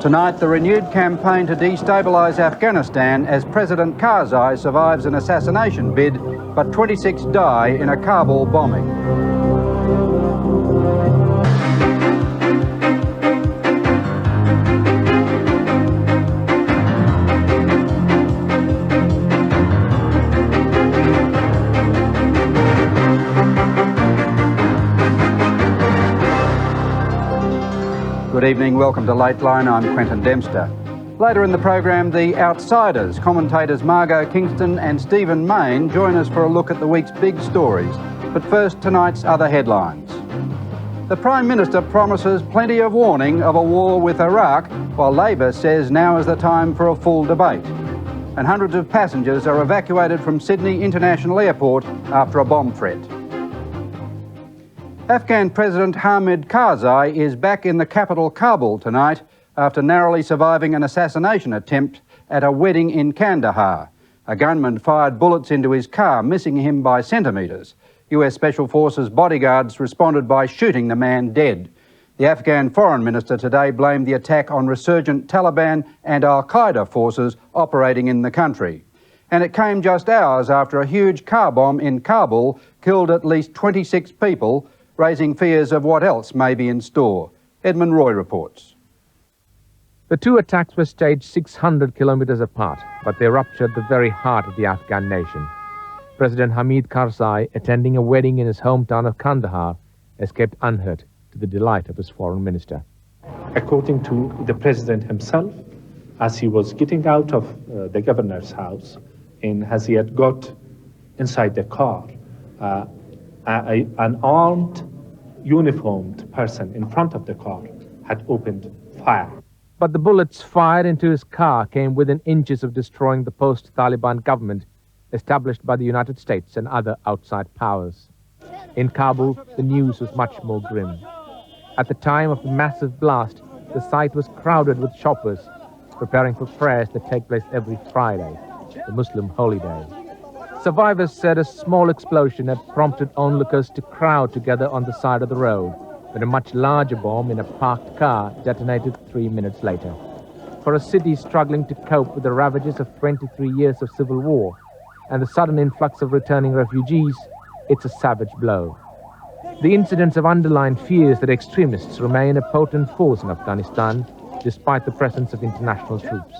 Tonight, the renewed campaign to destabilise Afghanistan as President Karzai survives an assassination bid, but 26 die in a Kabul bombing. Good evening, welcome to Lateline, I'm Quentin Dempster. Later in the program, The Outsiders, commentators Margot Kingston and Stephen Mayne join us for a look at the week's big stories. But first, tonight's other headlines. The Prime Minister promises plenty of warning of a war with Iraq, while Labor says now is the time for a full debate. And hundreds of passengers are evacuated from Sydney International Airport after a bomb threat. Afghan President Hamid Karzai is back in the capital Kabul tonight after narrowly surviving an assassination attempt at a wedding in Kandahar. A gunman fired bullets into his car, missing him by centimetres. US Special Forces bodyguards responded by shooting the man dead. The Afghan Foreign Minister today blamed the attack on resurgent Taliban and Al-Qaeda forces operating in the country. And it came just hours after a huge car bomb in Kabul killed at least 26 people, raising fears of what else may be in store. Edmund Roy reports. The two attacks were staged 600 kilometers apart, but they ruptured the very heart of the Afghan nation. President Hamid Karzai, attending a wedding in his hometown of Kandahar, escaped unhurt to the delight of his foreign minister. According to the president himself, as he was getting out of the governor's house, and as he had got inside the car, an armed, uniformed person in front of the car had opened fire. But the bullets fired into his car came within inches of destroying the post-Taliban government established by the United States and other outside powers. In Kabul, the news was much more grim. At the time of the massive blast, the site was crowded with shoppers preparing for prayers that take place every Friday, the Muslim holy day. Survivors said a small explosion had prompted onlookers to crowd together on the side of the road, when a much larger bomb in a parked car detonated 3 minutes later. For a city struggling to cope with the ravages of 23 years of civil war and the sudden influx of returning refugees, it's a savage blow. The incidents have underlined fears that extremists remain a potent force in Afghanistan, despite the presence of international troops.